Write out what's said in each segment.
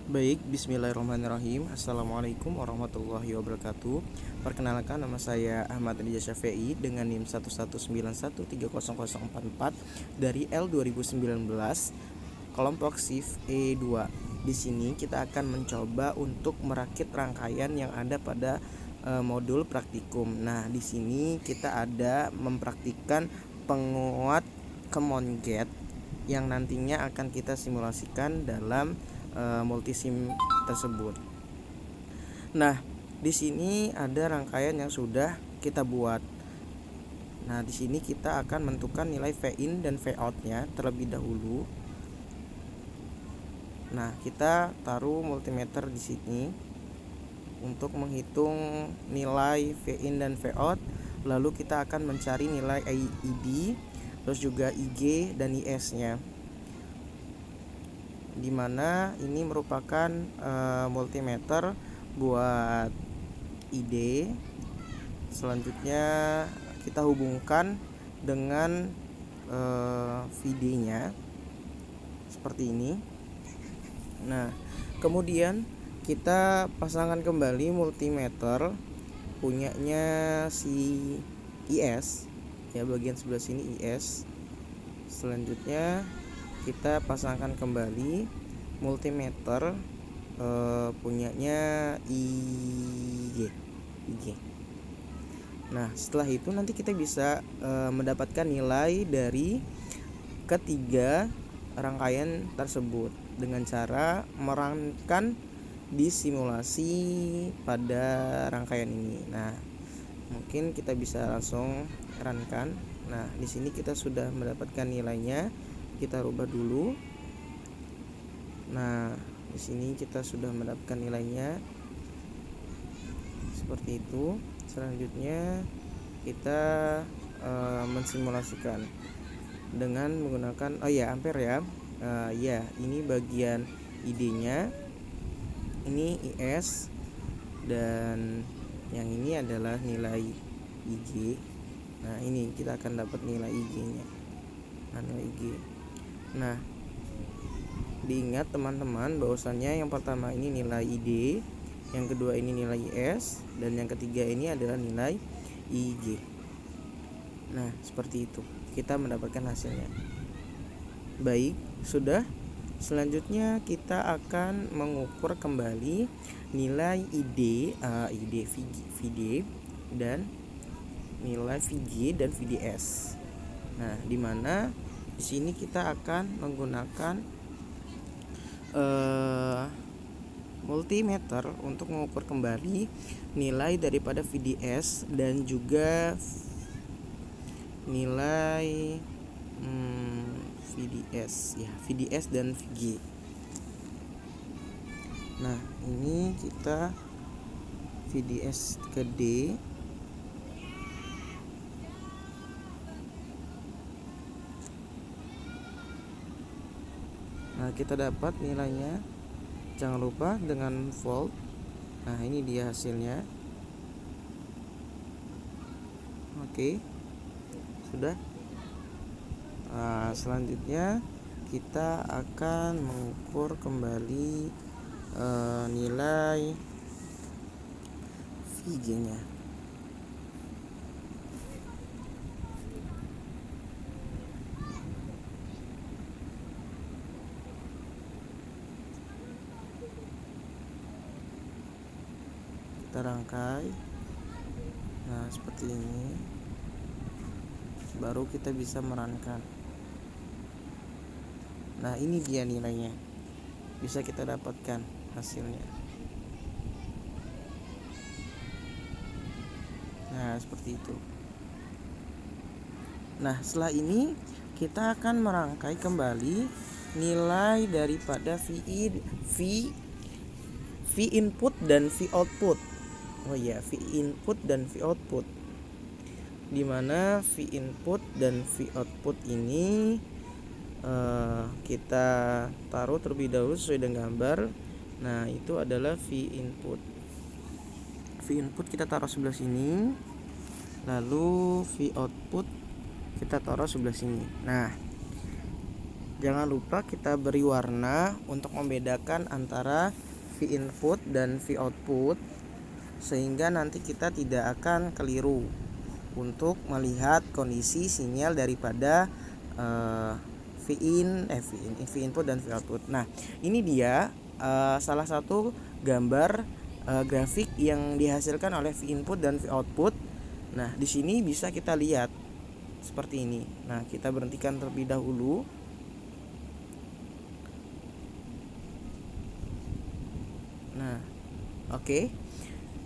Baik, bismillahirrahmanirrahim. Assalamualaikum warahmatullahi wabarakatuh. Perkenalkan, nama saya Ahmad Ridha Syafi'i dengan NIM 119130044 dari L 2019 kelompok shift E2. Di sini kita akan mencoba untuk merakit rangkaian yang ada pada modul praktikum. Nah, di sini kita ada mempraktikkan penguat common gate yang nantinya akan kita simulasikan dalam multisim tersebut. Nah, di sini ada rangkaian yang sudah kita buat. Nah, di sini kita akan menentukan nilai V in dan V out-nya terlebih dahulu. Nah, kita taruh multimeter di sini untuk menghitung nilai V in dan V out. Lalu kita akan mencari nilai ID, terus juga IG dan IS-nya. Dimana ini merupakan multimeter buat ID. Selanjutnya kita hubungkan dengan VD-nya seperti ini. Nah, kemudian kita pasangkan kembali multimeter punyanya si IS ya, bagian sebelah sini IS. Selanjutnya kita pasangkan kembali multimeter punyanya IG. Nah, setelah itu nanti kita bisa mendapatkan nilai dari ketiga rangkaian tersebut dengan cara merangkan di simulasi pada rangkaian ini. Nah, mungkin kita bisa langsung runkan. Nah, di sini kita sudah mendapatkan nilainya. Kita rubah dulu. Nah, di sini kita sudah mendapatkan nilainya seperti itu. Selanjutnya kita mensimulasikan dengan menggunakan ampere ya. Ya, ini bagian ID-nya, ini IS, dan yang ini adalah nilai IG. Nah, ini kita akan dapat nilai IG-nya. Nilai IG. Nah, diingat teman-teman bahwasannya yang pertama ini nilai ID, yang kedua ini nilai IS, dan yang ketiga ini adalah nilai IG. Nah, seperti itu kita mendapatkan hasilnya. Baik, sudah. Selanjutnya kita akan mengukur kembali nilai ID, VD dan nilai VG dan VDS. Nah, dimana di sini kita akan menggunakan multimeter untuk mengukur kembali nilai daripada VDS dan juga nilai VDS dan VG. Nah, ini kita VDS ke D. Nah, kita dapat nilainya. Jangan lupa dengan volt. Nah, ini dia hasilnya. Oke. Sudah. Nah, selanjutnya kita akan mengukur kembali nilai VG-nya. Kita rangkai. Nah, seperti ini. Baru kita bisa merankan. Nah, ini dia nilainya. Bisa kita dapatkan hasilnya. Nah, seperti itu. Nah, setelah ini kita akan merangkai kembali nilai daripada V input dan V output. V input dan V output. Dimana V input dan V output ini kita taruh terlebih dahulu sesuai dengan gambar. Nah, itu adalah V input. V input kita taruh sebelah sini. Lalu V output kita taruh sebelah sini. Nah, jangan lupa kita beri warna untuk membedakan antara V input dan V output, sehingga nanti kita tidak akan keliru untuk melihat kondisi sinyal daripada V input dan V output. Nah, ini dia salah satu gambar grafik yang dihasilkan oleh V input dan V output. Nah, di sini bisa kita lihat seperti ini. Nah, kita berhentikan terlebih dahulu. Nah, oke.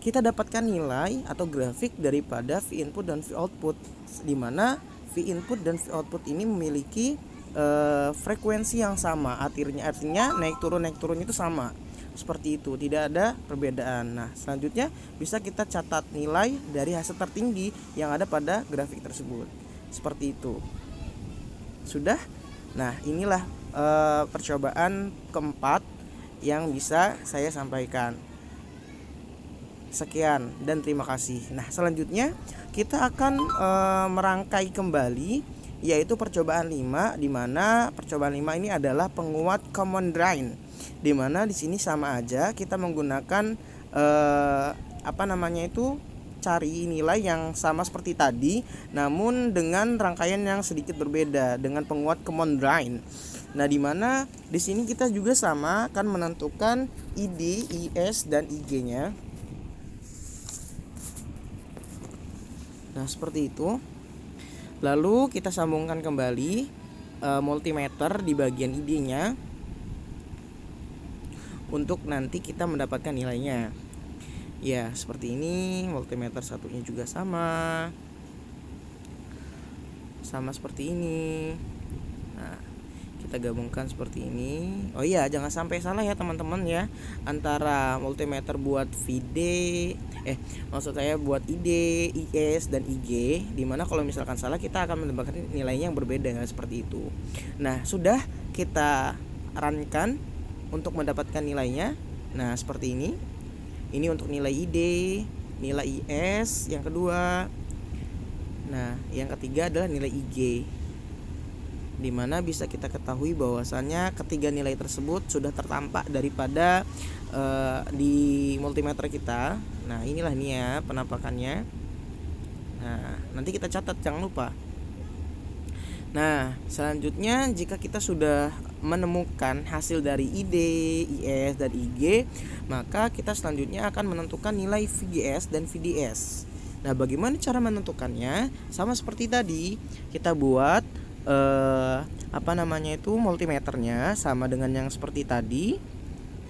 Kita dapatkan nilai atau grafik daripada V input dan V output, di mana V input dan V output ini memiliki frekuensi yang sama. Artinya naik turun itu sama. Seperti itu, tidak ada perbedaan. Nah, selanjutnya bisa kita catat nilai dari hasil tertinggi yang ada pada grafik tersebut. Seperti itu. Sudah? Nah, inilah percobaan keempat yang bisa saya sampaikan. Sekian dan terima kasih. Nah, selanjutnya kita akan merangkai kembali, yaitu percobaan 5, di mana percobaan 5 ini adalah penguat common drain, di mana di sini sama aja kita menggunakan cari nilai yang sama seperti tadi, namun dengan rangkaian yang sedikit berbeda dengan penguat common drain. Nah, di mana di sini kita juga sama akan menentukan ID, IS dan IG-nya. Nah, seperti itu. Lalu kita sambungkan kembali multimeter di bagian ID-nya untuk nanti kita mendapatkan nilainya. Ya, seperti ini. Multimeter satunya juga sama seperti ini. Nah, kita gabungkan seperti ini. Oh iya, jangan sampai salah ya teman-teman ya, antara multimeter buat buat ID, IS dan IG, dimana kalau misalkan salah kita akan mendapatkan nilainya yang berbeda seperti itu. Nah, sudah kita runkan untuk mendapatkan nilainya. Nah, seperti ini. Ini untuk nilai ID, nilai IS yang kedua. Nah, yang ketiga adalah nilai IG, dimana bisa kita ketahui bahwasannya ketiga nilai tersebut sudah tertampak daripada di multimeter kita. Nah, inilah nih ya penampakannya. Nah, nanti kita catat, jangan lupa. Nah, selanjutnya jika kita sudah menemukan hasil dari ID, IS dan IG, maka kita selanjutnya akan menentukan nilai VGS dan VDS. Nah, bagaimana cara menentukannya? Sama seperti tadi, kita buat multimeternya sama dengan yang seperti tadi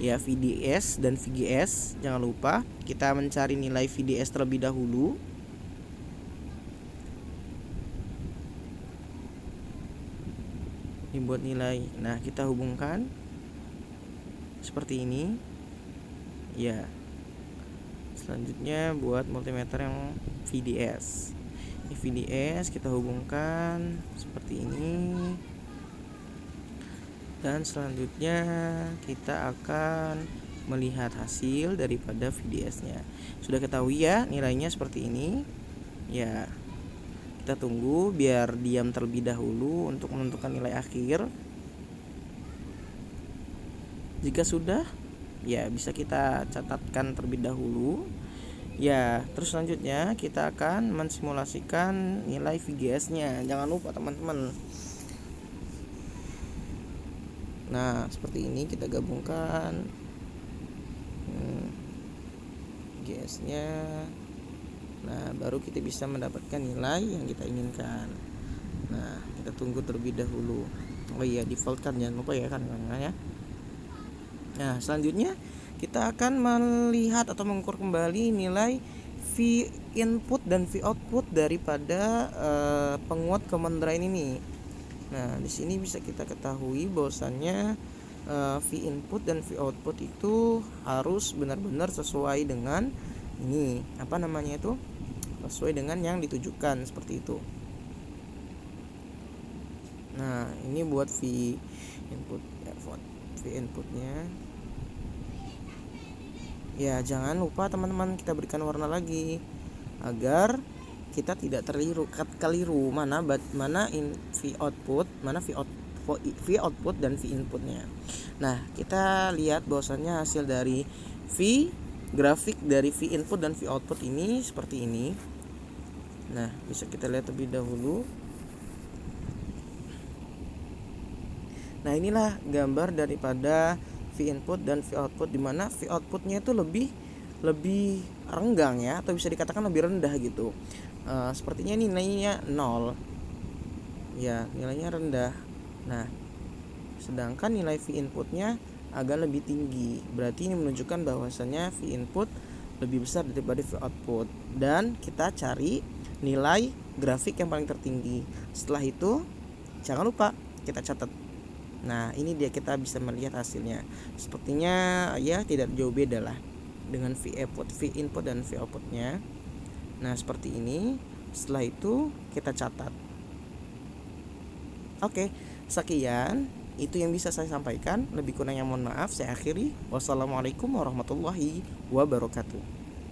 ya, VDS dan VGS. Jangan lupa kita mencari nilai VDS terlebih dahulu. Dibuat nilai. Nah, kita hubungkan seperti ini ya. Selanjutnya buat multimeter yang VDS. Ini VDS kita hubungkan seperti ini. Dan selanjutnya kita akan melihat hasil daripada VDS-nya. Sudah ketahui ya nilainya seperti ini. Ya, kita tunggu biar diam terlebih dahulu untuk menentukan nilai akhir. Jika sudah, ya bisa kita catatkan terlebih dahulu. Ya, terus selanjutnya kita akan mensimulasikan nilai VGS-nya. Jangan lupa teman-teman. Nah, seperti ini kita gabungkan VGS-nya. Nah, baru kita bisa mendapatkan nilai yang kita inginkan. Nah, kita tunggu terlebih dahulu. Oh iya, default kan, jangan lupa ya kan ya. Nah, selanjutnya kita akan melihat atau mengukur kembali nilai V input dan V output daripada penguat common drain ini. Nah, di sini bisa kita ketahui bahwasannya V input dan V output itu harus benar-benar sesuai dengan ini, sesuai dengan yang ditujukan seperti itu. Nah, ini buat V inputnya. Ya, jangan lupa teman-teman kita berikan warna lagi agar kita tidak keliru mana V output, mana V output V output dan V inputnya. Nah, kita lihat bahwasannya hasil dari V grafik dari V input dan V output ini seperti ini. Nah, bisa kita lihat terlebih dahulu. Nah, inilah gambar daripada V input dan V output, di mana V outputnya itu lebih renggang ya, atau bisa dikatakan lebih rendah gitu. Sepertinya ini nilainya 0 ya, nilainya rendah. Nah, sedangkan nilai V inputnya agak lebih tinggi, berarti ini menunjukkan bahwasannya V input lebih besar daripada V output. Dan kita cari nilai grafik yang paling tertinggi. Setelah itu jangan lupa kita catat. Nah, ini dia, kita bisa melihat hasilnya. Sepertinya ya tidak jauh beda lah dengan V input dan V outputnya. Nah, seperti ini. Setelah itu kita catat. Oke, sekian itu yang bisa saya sampaikan. Lebih kurangnya mohon maaf. Saya akhiri. Wassalamualaikum warahmatullahi wabarakatuh.